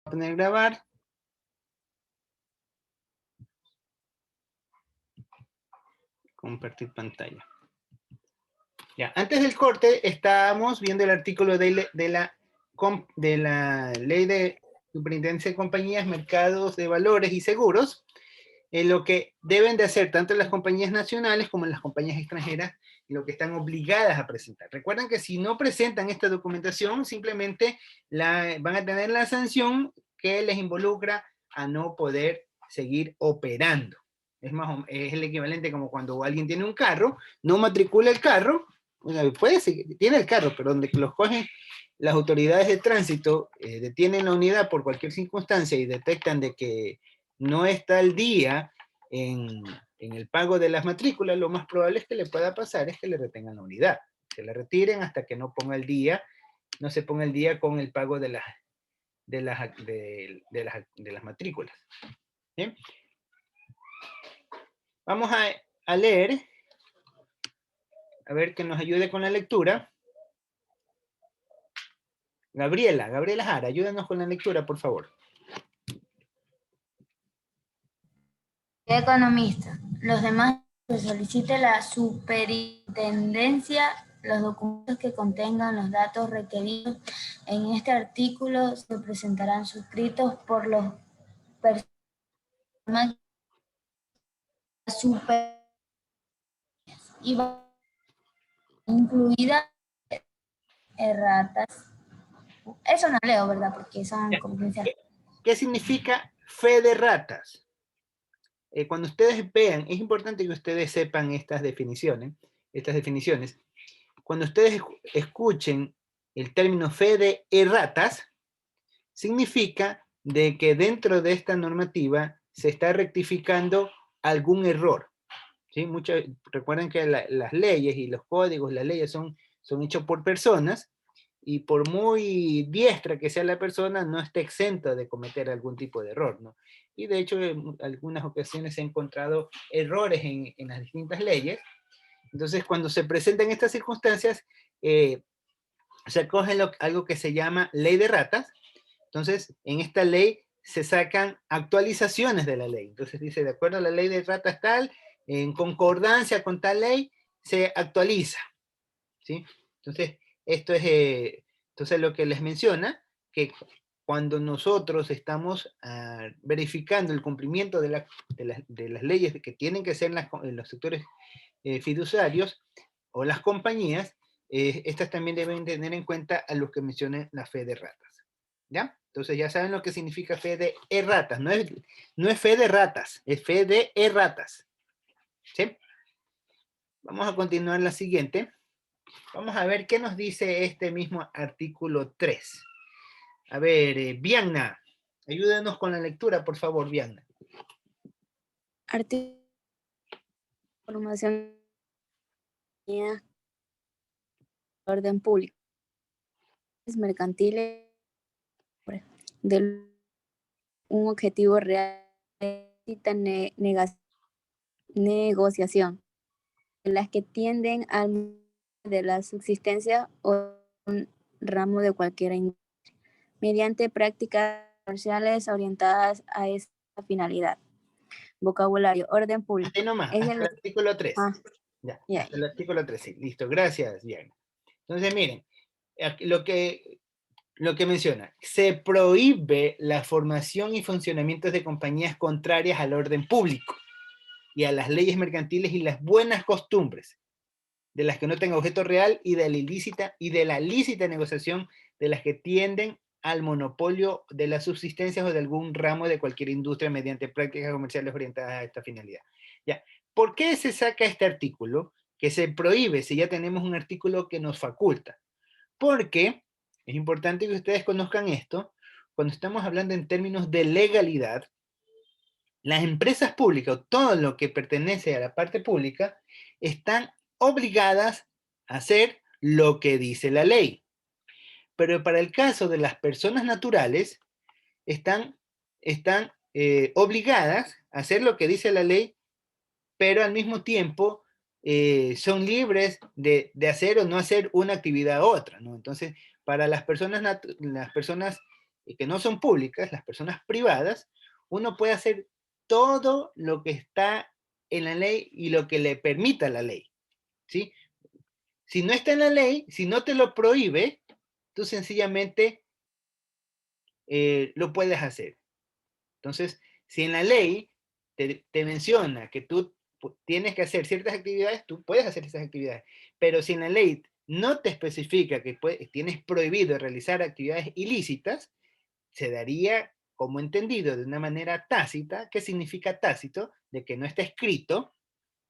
poner grabar. Compartir pantalla. Ya, antes del corte estábamos viendo el artículo de la Ley de Superintendencia de Compañías, Mercados de Valores y Seguros, en lo que deben de hacer tanto las compañías nacionales como las compañías extranjeras, lo que están obligadas a presentar. Recuerden que si no presentan esta documentación, simplemente van a tener la sanción que les involucra a no poder seguir operando. Es el equivalente como cuando alguien tiene un carro, no matricula el carro, o sea, tiene el carro, pero donde los cogen las autoridades de tránsito, detienen la unidad por cualquier circunstancia y detectan de que no está al día en el pago de las matrículas, lo más probable es que le pueda pasar es que le retengan la unidad, que la retiren hasta que no ponga el día, no se ponga el día con el pago de las matrículas. ¿Bien? Vamos a leer, a ver que nos ayude con la lectura. Gabriela Jara, ayúdanos con la lectura, por favor. Economista. Los demás que solicite la superintendencia los documentos que contengan los datos requeridos en este artículo se presentarán suscritos por los personas super y va incluida erratas. Eso no leo, ¿verdad? Porque son confidenciales. ¿Qué significa fe de ratas? Cuando ustedes vean, es importante que ustedes sepan estas definiciones. Cuando ustedes escuchen el término fe de erratas, significa de que dentro de esta normativa se está rectificando algún error. ¿Sí? Recuerden que las leyes y los códigos, las leyes son hechos por personas, y por muy diestra que sea la persona, no está exenta de cometer algún tipo de error, ¿no? Y de hecho, en algunas ocasiones se han encontrado errores en las distintas leyes. Entonces, cuando se presentan estas circunstancias, se acoge algo que se llama ley de ratas. Entonces, en esta ley se sacan actualizaciones de la ley. Entonces dice, de acuerdo a la ley de ratas tal, en concordancia con tal ley, se actualiza, ¿sí? Entonces, esto es entonces lo que les menciona, que cuando nosotros estamos verificando el cumplimiento de las leyes que tienen que ser en los sectores fiduciarios o las compañías, estas también deben tener en cuenta a lo que mencioné la fe de ratas. ¿Ya? Entonces ya saben lo que significa fe de erratas. No es fe de ratas, es fe de erratas. ¿Sí? Vamos a continuar la siguiente. Vamos a ver qué nos dice este mismo artículo 3. A ver, Vianna, ayúdenos con la lectura, por favor, Vianna. Artículo de información de orden público. Mercantiles de un objetivo real de negociación, en las que tienden al de la subsistencia o un ramo de cualquier industria, mediante prácticas comerciales orientadas a esa finalidad. Vocabulario, orden público. Ahí nomás, hasta el artículo 3. Ya, Yeah. hasta el artículo 3, sí, listo, gracias, Diana. Entonces, miren, lo que menciona, se prohíbe la formación y funcionamiento de compañías contrarias al orden público y a las leyes mercantiles y las buenas costumbres, de las que no tengan objeto real y de la lícita negociación de las que tienden al monopolio de las subsistencias o de algún ramo de cualquier industria mediante prácticas comerciales orientadas a esta finalidad. Ya. ¿Por qué se saca este artículo que se prohíbe si ya tenemos un artículo que nos faculta? Porque es importante que ustedes conozcan esto. Cuando estamos hablando en términos de legalidad, las empresas públicas o todo lo que pertenece a la parte pública están obligadas a hacer lo que dice la ley. Pero para el caso de las personas naturales, están obligadas a hacer lo que dice la ley, pero al mismo tiempo son libres de hacer o no hacer una actividad u otra, ¿no? Entonces, para las personas y que no son públicas, las personas privadas, uno puede hacer todo lo que está en la ley y lo que le permita la ley, ¿sí? Si no está en la ley, si no te lo prohíbe, tú sencillamente lo puedes hacer. Entonces, si en la ley te menciona que tú tienes que hacer ciertas actividades, tú puedes hacer esas actividades. Pero si en la ley no te especifica que tienes prohibido realizar actividades ilícitas, se daría como entendido de una manera tácita. ¿Qué significa tácito? De que no está escrito,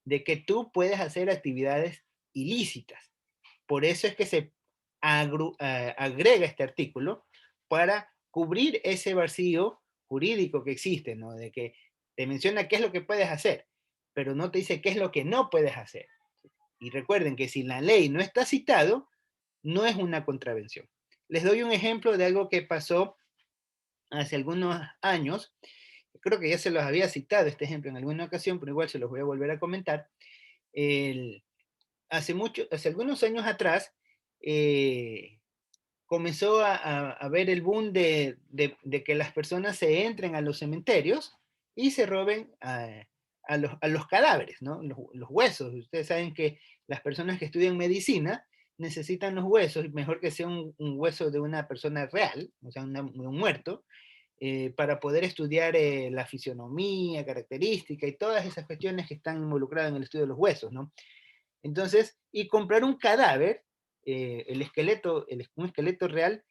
de que tú puedes hacer actividades ilícitas. Por eso es que se agrega este artículo para cubrir ese vacío jurídico que existe, ¿no? De que te menciona qué es lo que puedes hacer, pero no te dice qué es lo que no puedes hacer. Y recuerden que si la ley no está citado, no es una contravención. Les doy un ejemplo de algo que pasó hace algunos años. Creo que ya se los había citado este ejemplo en alguna ocasión, pero igual se los voy a volver a comentar. Hace algunos años atrás, comenzó a ver el boom de que las personas se entren a los cementerios y se roben a los cadáveres, ¿no? Los huesos. Ustedes saben que las personas que estudian medicina necesitan los huesos, mejor que sea un hueso de una persona real, o sea, un muerto, para poder estudiar la fisionomía, característica y todas esas cuestiones que están involucradas en el estudio de los huesos, ¿no? Entonces, y comprar un cadáver, un esqueleto real,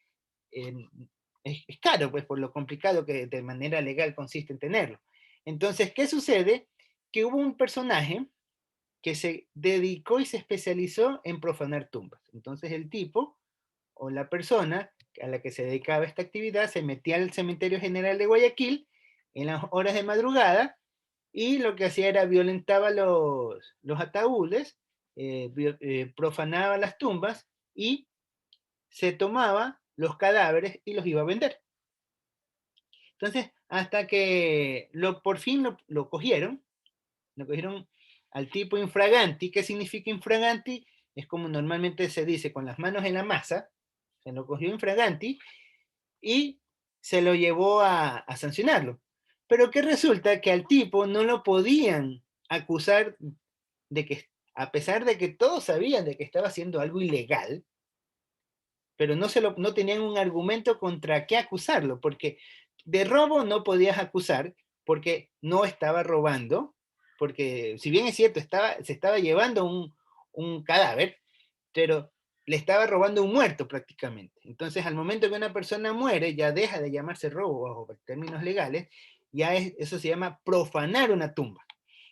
eh, es caro, pues por lo complicado que de manera legal consiste en tenerlo. Entonces, ¿qué sucede? Que hubo un personaje que se dedicó y se especializó en profanar tumbas. Entonces el tipo o la persona a la que se dedicaba esta actividad se metía al Cementerio General de Guayaquil en las horas de madrugada y lo que hacía era violentaba los ataúdes, profanaba las tumbas y se tomaba los cadáveres y los iba a vender. Entonces, hasta que por fin lo cogieron al tipo infraganti. ¿Qué significa infraganti? Es como normalmente se dice, con las manos en la masa. Se lo cogió infraganti y se lo llevó a sancionarlo. Pero que resulta que al tipo no lo podían acusar de que, a pesar de que todos sabían de que estaba haciendo algo ilegal, pero no tenían un argumento contra qué acusarlo, porque de robo no podías acusar, porque no estaba robando, porque si bien es cierto, se estaba llevando un cadáver, pero le estaba robando un muerto prácticamente. Entonces, al momento que una persona muere, ya deja de llamarse robo bajo términos legales, eso se llama profanar una tumba.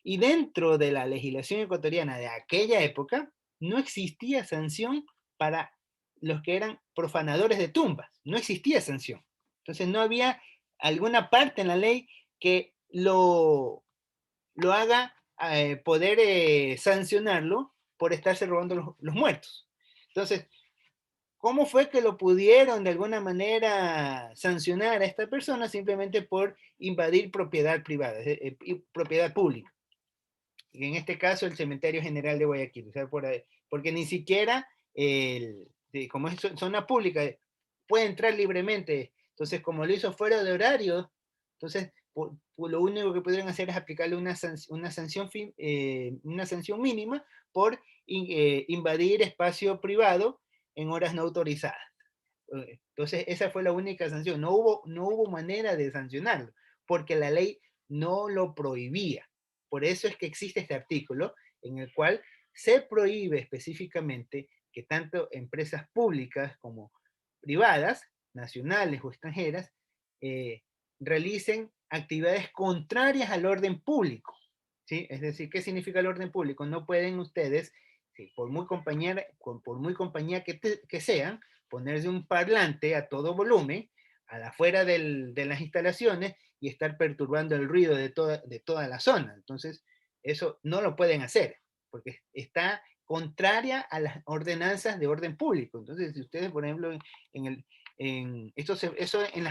Y dentro de la legislación ecuatoriana de aquella época, no existía sanción para los que eran profanadores de tumbas. No existía sanción. Entonces, no había alguna parte en la ley que lo haga poder sancionarlo por estarse robando los muertos. Entonces, ¿cómo fue que lo pudieron de alguna manera sancionar a esta persona? Simplemente por invadir propiedad privada, propiedad pública. En este caso, el Cementerio General de Guayaquil. O sea, porque ni siquiera, como es zona pública, puede entrar libremente. Entonces, como lo hizo fuera de horario, entonces lo único que podrían hacer es aplicarle una sanción mínima por invadir espacio privado en horas no autorizadas. Entonces, esa fue la única sanción. No hubo manera de sancionarlo, porque la ley no lo prohibía. Por eso es que existe este artículo en el cual se prohíbe específicamente que tanto empresas públicas como privadas, nacionales o extranjeras, realicen actividades contrarias al orden público, ¿sí? Es decir, ¿qué significa el orden público? No pueden ustedes, ¿sí? por muy compañía que sean, ponerse un parlante a todo volumen a la afuera de las instalaciones y estar perturbando el ruido de toda la zona. Entonces, eso no lo pueden hacer, porque está contraria a las ordenanzas de orden público. Entonces, si ustedes, por ejemplo, eso en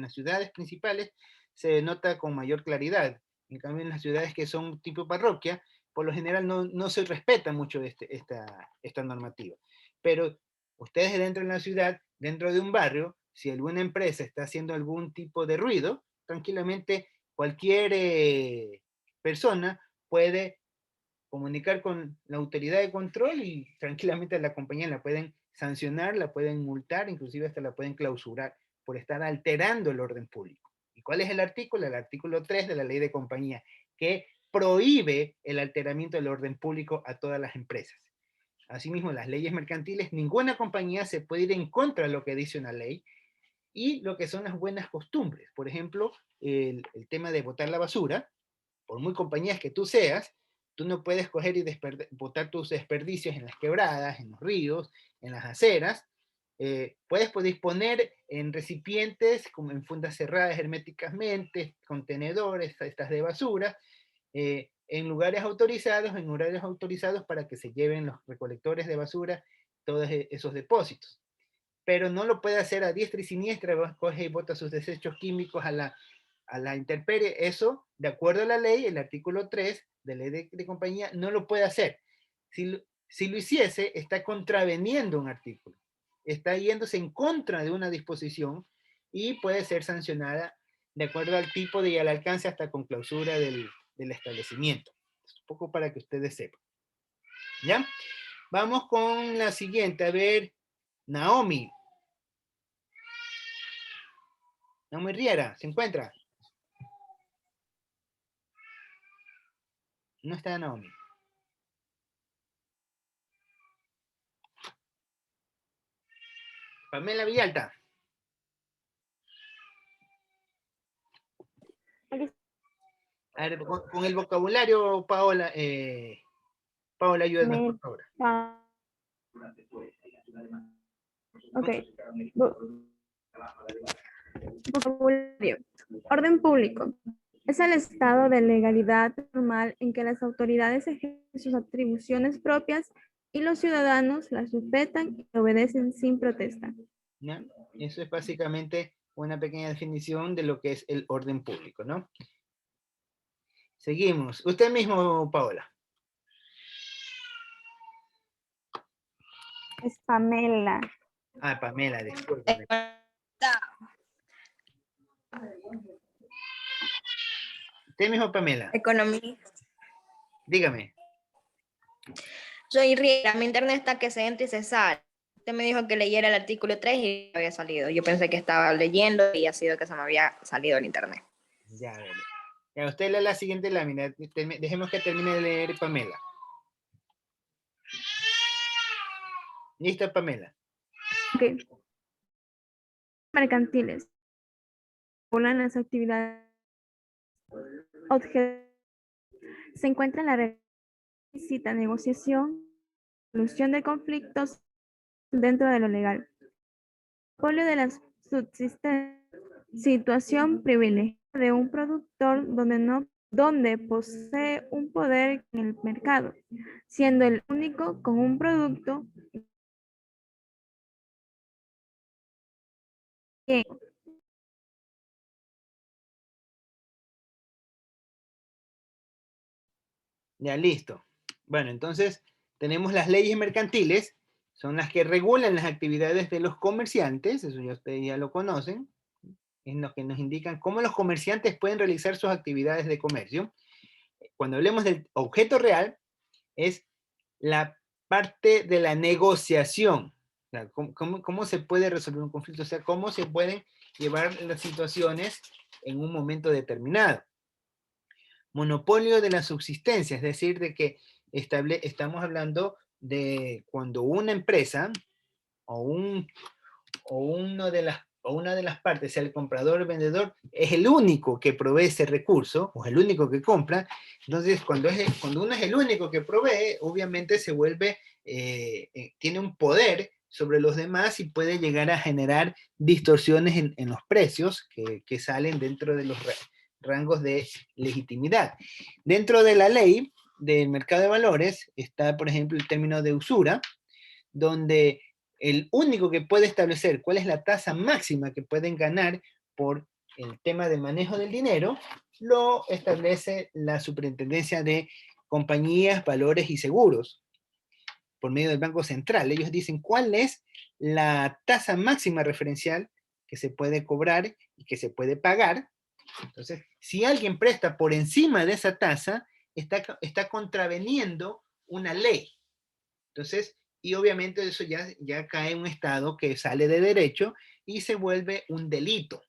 las ciudades principales se nota con mayor claridad. En cambio, en las ciudades que son tipo parroquia, por lo general no se respeta mucho esta normativa. Pero ustedes dentro de la ciudad, dentro de un barrio, si alguna empresa está haciendo algún tipo de ruido, tranquilamente cualquier persona puede comunicar con la autoridad de control y tranquilamente a la compañía la pueden sancionar, la pueden multar, inclusive hasta la pueden clausurar por estar alterando el orden público. ¿Y cuál es el artículo? El artículo 3 de la ley de compañía, que prohíbe el alteramiento del orden público a todas las empresas. Asimismo, las leyes mercantiles, ninguna compañía se puede ir en contra de lo que dice una ley, y lo que son las buenas costumbres. Por ejemplo, el tema de botar la basura, por muy compañías que tú seas, tú no puedes coger y botar tus desperdicios en las quebradas, en los ríos, en las aceras. Puedes disponer en recipientes, como en fundas cerradas herméticamente, contenedores, estas de basura, en lugares autorizados, en horarios autorizados para que se lleven los recolectores de basura todos esos depósitos. Pero no lo puede hacer a diestra y siniestra, coge y bota sus desechos químicos a la intemperie. Eso, de acuerdo a la ley, el artículo 3 de la ley de compañía, no lo puede hacer. Si lo hiciese, está contraveniendo un artículo. Está yéndose en contra de una disposición y puede ser sancionada de acuerdo al tipo y al alcance, hasta con clausura del establecimiento. Un poco para que ustedes sepan. ¿Ya? Vamos con la siguiente. A ver, Naomi. Naomi Riera, ¿se encuentra? No está Naomi. Pamela Villalta. A ver, con el vocabulario, Paola, Paola, ayúdame, por favor. Ok. Vocabulario. Orden público. Es el estado de legalidad normal en que las autoridades ejercen sus atribuciones propias y los ciudadanos las respetan y obedecen sin protesta. ¿Ya? Eso es básicamente una pequeña definición de lo que es el orden público, ¿no? Seguimos. Usted mismo, Paola. Es Pamela. Ah, Pamela, disculpe. Usted mismo, Pamela. Economía. Dígame. Soy Riera, mi internet está que se entra y se sale. Usted me dijo que leyera el artículo 3 y había salido. Yo pensé que estaba leyendo y ha sido que se me había salido el internet. Ya, a ver. Ya, usted lee la siguiente lámina. Dejemos que termine de leer Pamela. ¿Listo, Pamela? Ok. Mercantiles. Regulan las actividades. Se encuentra en la visita, negociación, solución de conflictos dentro de lo legal. Monopolio de la subsistencia. Situación privilegiada de un productor donde posee un poder en el mercado, siendo el único con un producto que Ya, listo. Bueno, entonces tenemos las leyes mercantiles, son las que regulan las actividades de los comerciantes, eso ya ustedes ya lo conocen, es lo que nos indican cómo los comerciantes pueden realizar sus actividades de comercio. Cuando hablemos del objeto real, es la parte de la negociación. O sea, cómo se puede resolver un conflicto, o sea, cómo se pueden llevar las situaciones en un momento determinado. Monopolio de la subsistencia, es decir, de que estamos hablando de cuando una empresa o una de las partes, sea el comprador o el vendedor, es el único que provee ese recurso, o es el único que compra. Entonces, cuando uno es el único que provee, obviamente se vuelve, tiene un poder sobre los demás y puede llegar a generar distorsiones en los precios que salen dentro de los rangos de legitimidad. Dentro de la ley del mercado de valores está, por ejemplo, el término de usura, donde el único que puede establecer cuál es la tasa máxima que pueden ganar por el tema de manejo del dinero, lo establece la Superintendencia de Compañías, Valores y Seguros, por medio del Banco Central. Ellos dicen cuál es la tasa máxima referencial que se puede cobrar y que se puede pagar. Entonces, si alguien presta por encima de esa tasa, está contraveniendo una ley. Entonces, y obviamente eso ya cae en un estado que sale de derecho y se vuelve un delito,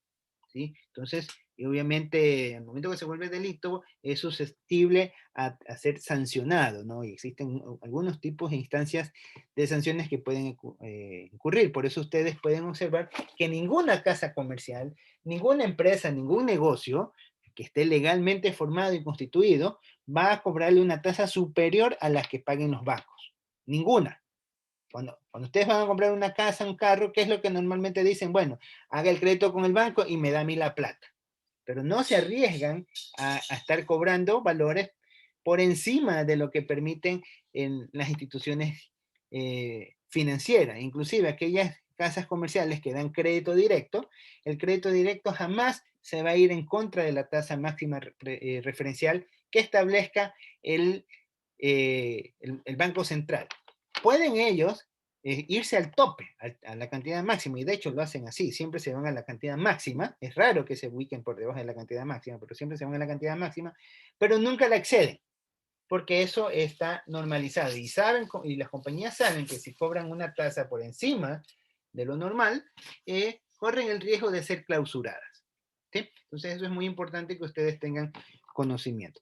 ¿sí? Entonces, y obviamente, al momento que se vuelve delito, es susceptible a ser sancionado, ¿no? Y existen algunos tipos de instancias de sanciones que pueden incurrir. Por eso ustedes pueden observar que ninguna casa comercial, ninguna empresa, ningún negocio que esté legalmente formado y constituido va a cobrarle una tasa superior a la que paguen los bancos. Ninguna. Cuando ustedes van a comprar una casa, un carro, ¿qué es lo que normalmente dicen? Bueno, haga el crédito con el banco y me da a mí la plata. Pero no se arriesgan a estar cobrando valores por encima de lo que permiten en las instituciones financieras. Inclusive aquellas casas comerciales que dan crédito directo, el crédito directo jamás se va a ir en contra de la tasa máxima referencial que establezca el Banco Central. Pueden ellos irse al tope, a la cantidad máxima, y de hecho lo hacen así, siempre se van a la cantidad máxima, es raro que se ubiquen por debajo de la cantidad máxima, pero siempre se van a la cantidad máxima, pero nunca la exceden, porque eso está normalizado, y y las compañías saben que si cobran una tasa por encima de lo normal, corren el riesgo de ser clausuradas, ¿sí? Entonces eso es muy importante que ustedes tengan conocimiento.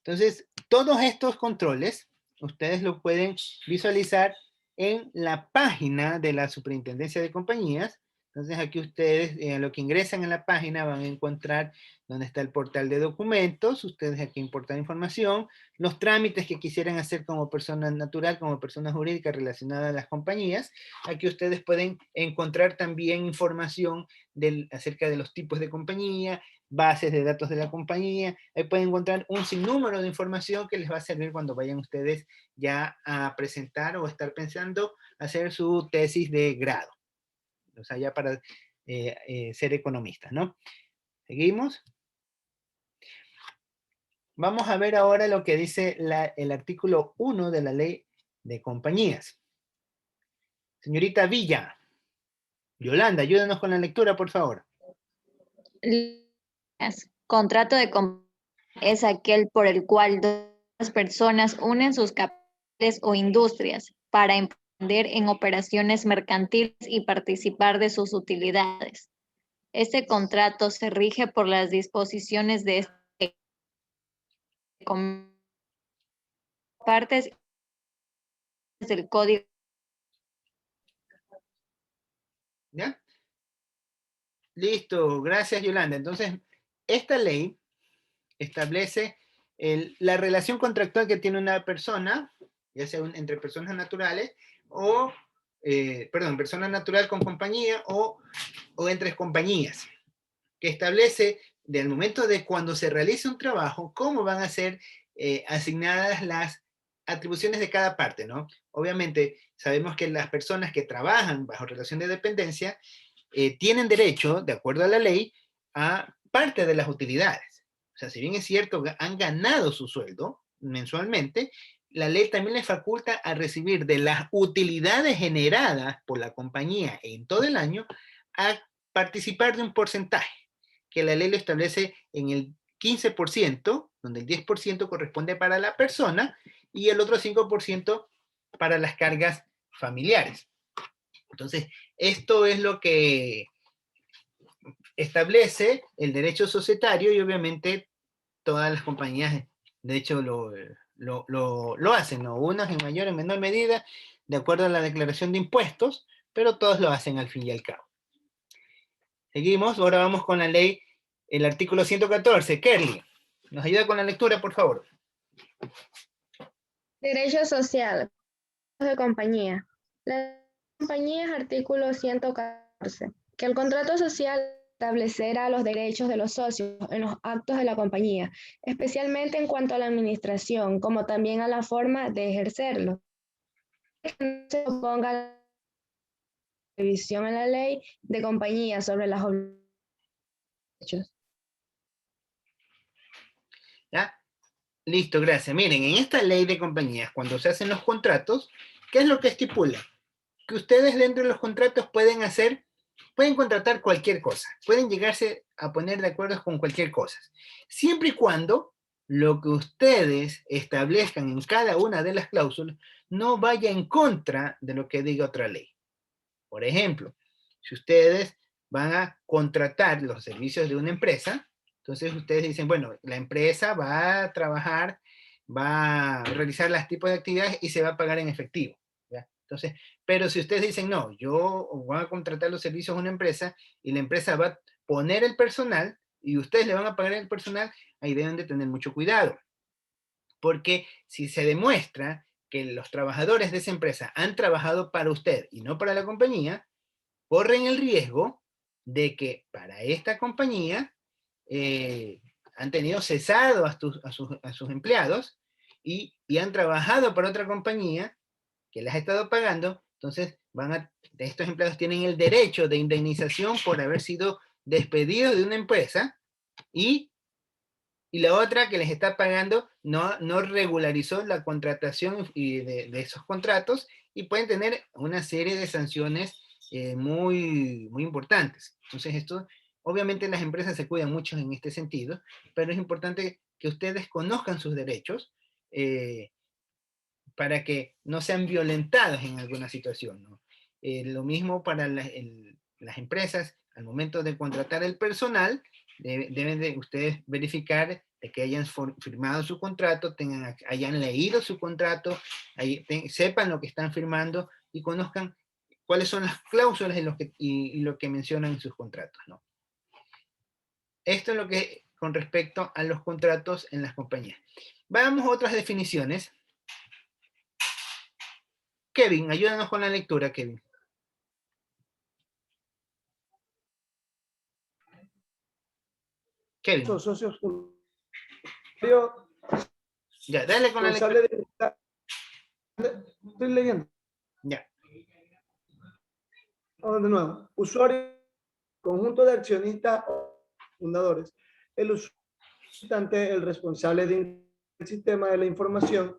Entonces, todos estos controles, ustedes lo pueden visualizar en la página de la Superintendencia de Compañías. Entonces, aquí ustedes, lo que ingresan en la página, van a encontrar donde está el portal de documentos. Ustedes aquí importan información, los trámites que quisieran hacer como persona natural, como persona jurídica relacionada a las compañías. Aquí ustedes pueden encontrar también información acerca de los tipos de compañía, bases de datos de la compañía. Ahí pueden encontrar un sinnúmero de información que les va a servir cuando vayan ustedes ya a presentar o estar pensando hacer su tesis de grado. O sea, ya para ser economistas, ¿no? ¿Seguimos? Vamos a ver ahora lo que dice el artículo 1 de la ley de compañías. Señorita Villa, Yolanda, ayúdanos con la lectura, por favor. Contrato de compañía es aquel por el cual dos personas unen sus capitales o industrias para emprender en operaciones mercantiles y participar de sus utilidades. Este contrato se rige por las disposiciones de este partes del Código. ¿Ya? Listo, gracias Yolanda. Entonces, esta ley establece la relación contractual que tiene una persona, ya sea entre personas naturales, o, persona natural con compañía o entre compañías, que establece del momento de cuando se realice un trabajo, cómo van a ser asignadas las atribuciones de cada parte, ¿no? Obviamente, sabemos que las personas que trabajan bajo relación de dependencia tienen derecho, de acuerdo a la ley, a parte de las utilidades. O sea, si bien es cierto, han ganado su sueldo mensualmente, la ley también les faculta a recibir de las utilidades generadas por la compañía en todo el año a participar de un porcentaje, que la ley lo establece en el 15%, donde el 10% corresponde para la persona y el otro 5% para las cargas familiares. Entonces, esto es lo que establece el derecho societario y obviamente todas las compañías, de hecho, lo hacen, ¿no? Unas en mayor o menor medida, de acuerdo a la declaración de impuestos, pero todos lo hacen al fin y al cabo. Seguimos, ahora vamos con la ley, el artículo 114. Kerly, ¿nos ayuda con la lectura, por favor? Derecho social de compañía. La compañía es artículo 114, que el contrato social establecerá los derechos de los socios en los actos de la compañía, especialmente en cuanto a la administración, como también a la forma de ejercerlo. Que se oponga la revisión en la ley de compañía sobre las obligaciones. ¿Ya? Listo, gracias. Miren, en esta ley de compañías, cuando se hacen los contratos, ¿qué es lo que estipula? que ustedes dentro de los contratos pueden contratar cualquier cosa, pueden llegarse a poner de acuerdo con cualquier cosa, siempre y cuando lo que ustedes establezcan en cada una de las cláusulas no vaya en contra de lo que diga otra ley. Por ejemplo, si ustedes van a contratar los servicios de una empresa, entonces ustedes dicen, bueno, la empresa va a trabajar, va a realizar los tipos de actividades y se va a pagar en efectivo, ¿ya? Entonces, pero si ustedes dicen, no, yo voy a contratar los servicios de una empresa y la empresa va a poner el personal y ustedes le van a pagar el personal, ahí deben de tener mucho cuidado. Porque si se demuestra que los trabajadores de esa empresa han trabajado para usted y no para la compañía, corren el riesgo de que para esta compañía han tenido cesado a sus empleados y han trabajado para otra compañía que les ha estado pagando, entonces estos empleados tienen el derecho de indemnización por haber sido despedidos de una empresa y la otra que les está pagando no regularizó la contratación de esos contratos y pueden tener una serie de sanciones muy, muy importantes. Entonces esto, obviamente las empresas se cuidan mucho en este sentido, pero es importante que ustedes conozcan sus derechos para que no sean violentados en alguna situación, ¿no? Lo mismo para las empresas, al momento de contratar el personal, deben de ustedes verificar de que hayan firmado su contrato, hayan leído su contrato, sepan lo que están firmando y conozcan cuáles son las cláusulas y lo que mencionan en sus contratos, ¿no? Esto es lo que con respecto a los contratos en las compañías. Vamos a otras definiciones. Kevin, ayúdanos con la lectura, Kevin. Kevin. Los socios. Ya, dale con la lectura. Estoy leyendo. Ya. Vamos de nuevo. Usuario, conjunto de accionistas o fundadores. El usuario, el responsable del sistema de la información,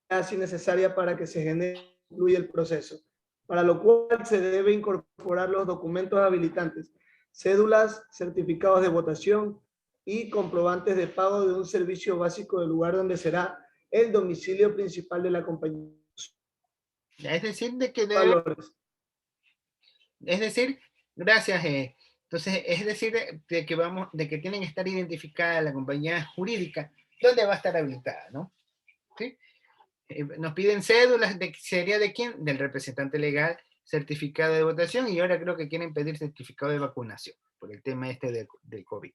así necesaria para que se genere y concluya el proceso, para lo cual se debe incorporar los documentos habilitantes, cédulas, certificados de votación y comprobantes de pago de un servicio básico del lugar donde será el domicilio principal de la compañía. Es decir, gracias. Entonces, es decir, de que tienen que estar identificada la compañía jurídica, ¿dónde va a estar habilitada, no? ¿Sí? Nos piden cédulas, ¿sería de quién? Del representante legal, certificado de votación, y ahora creo que quieren pedir certificado de vacunación, por el tema del COVID.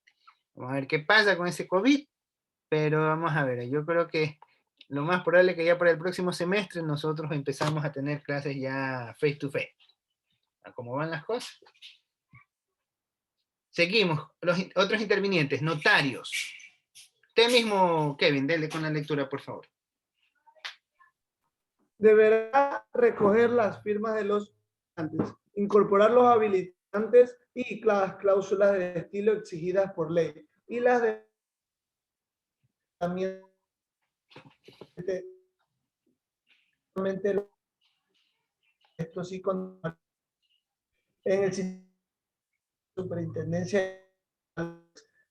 Vamos a ver qué pasa con ese COVID, pero vamos a ver, yo creo que lo más probable es que ya para el próximo semestre nosotros empezamos a tener clases ya face to face. ¿Cómo van las cosas? Seguimos, los otros intervinientes, notarios. Usted mismo, Kevin, dele con la lectura, por favor. Deberá recoger las firmas de los habilitantes, incorporar los habilitantes y las cláusulas de estilo exigidas por ley y las de también esto sí en el superintendencia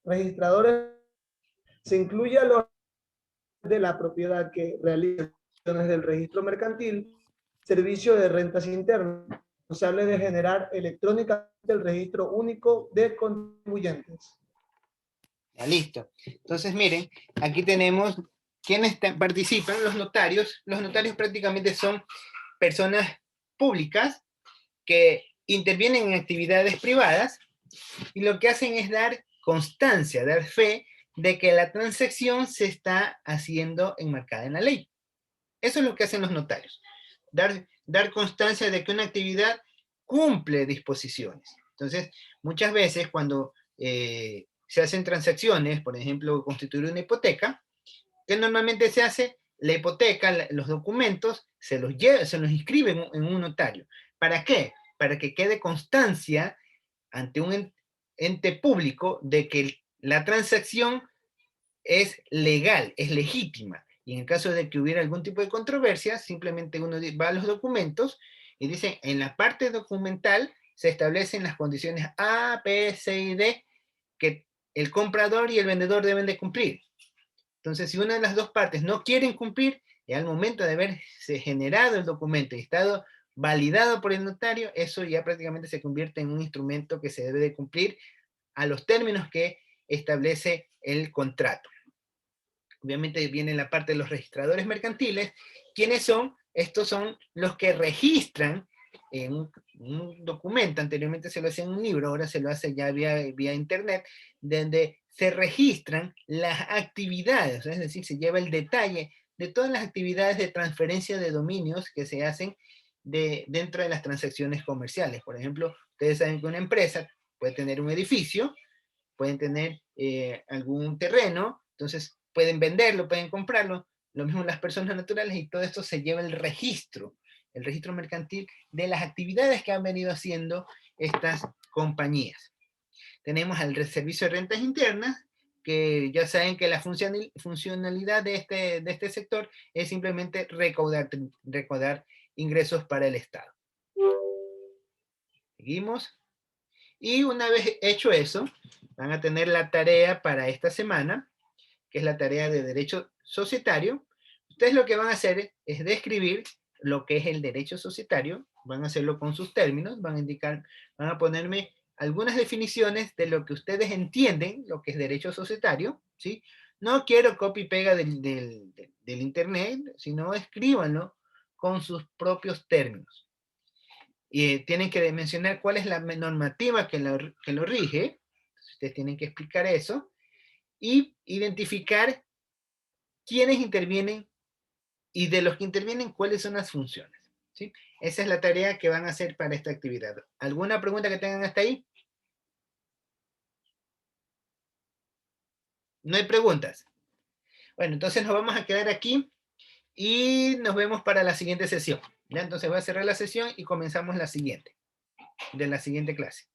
registradores se incluye a los de la propiedad que realizan del registro mercantil, servicio de rentas internas, responsable de generar electrónicamente el registro único de contribuyentes. Ya, listo. Entonces, miren, aquí tenemos quienes participan, los notarios. Los notarios prácticamente son personas públicas que intervienen en actividades privadas y lo que hacen es dar constancia, dar fe de que la transacción se está haciendo enmarcada en la ley. Eso es lo que hacen los notarios, dar constancia de que una actividad cumple disposiciones. Entonces, muchas veces cuando se hacen transacciones, por ejemplo, constituir una hipoteca, ¿qué normalmente se hace? La hipoteca, los documentos, se los inscriben en un notario. ¿Para qué? Para que quede constancia ante un ente público de que la transacción es legal, es legítima. Y en el caso de que hubiera algún tipo de controversia, simplemente uno va a los documentos Y dice, en la parte documental se establecen las condiciones A, B, C y D que el comprador y el vendedor deben de cumplir. Entonces, si una de las dos partes no quieren cumplir, y al momento de haberse generado el documento y estado validado por el notario, eso ya prácticamente se convierte en un instrumento que se debe de cumplir a los términos que establece el contrato. Obviamente viene la parte de los registradores mercantiles. ¿Quiénes son? Estos son los que registran en un documento. Anteriormente se lo hacía en un libro, ahora se lo hace ya vía internet, donde se registran las actividades, es decir, se lleva el detalle de todas las actividades de transferencia de dominios que se hacen dentro de las transacciones comerciales. Por ejemplo, ustedes saben que una empresa puede tener un edificio, pueden tener algún terreno, entonces pueden venderlo, pueden comprarlo, lo mismo las personas naturales, y todo esto se lleva el registro mercantil de las actividades que han venido haciendo estas compañías. Tenemos al servicio de rentas internas, que ya saben que la funcionalidad de este sector es simplemente recaudar ingresos para el Estado. Seguimos. Y una vez hecho eso, van a tener la tarea para esta semana, que es la tarea de derecho societario. Ustedes lo que van a hacer es describir lo que es el derecho societario, van a hacerlo con sus términos, van a ponerme algunas definiciones de lo que ustedes entienden, lo que es derecho societario, ¿sí? No quiero copy y pega del internet, sino escríbanlo con sus propios términos. Y tienen que mencionar cuál es la normativa que lo rige, ustedes tienen que explicar eso, y identificar quiénes intervienen y de los que intervienen cuáles son las funciones, ¿sí? Esa es la tarea que van a hacer para esta actividad. ¿Alguna pregunta que tengan hasta ahí? ¿No hay preguntas? Bueno, entonces nos vamos a quedar aquí y nos vemos para la siguiente sesión. ¿Ya? Entonces voy a cerrar la sesión y comenzamos la siguiente clase.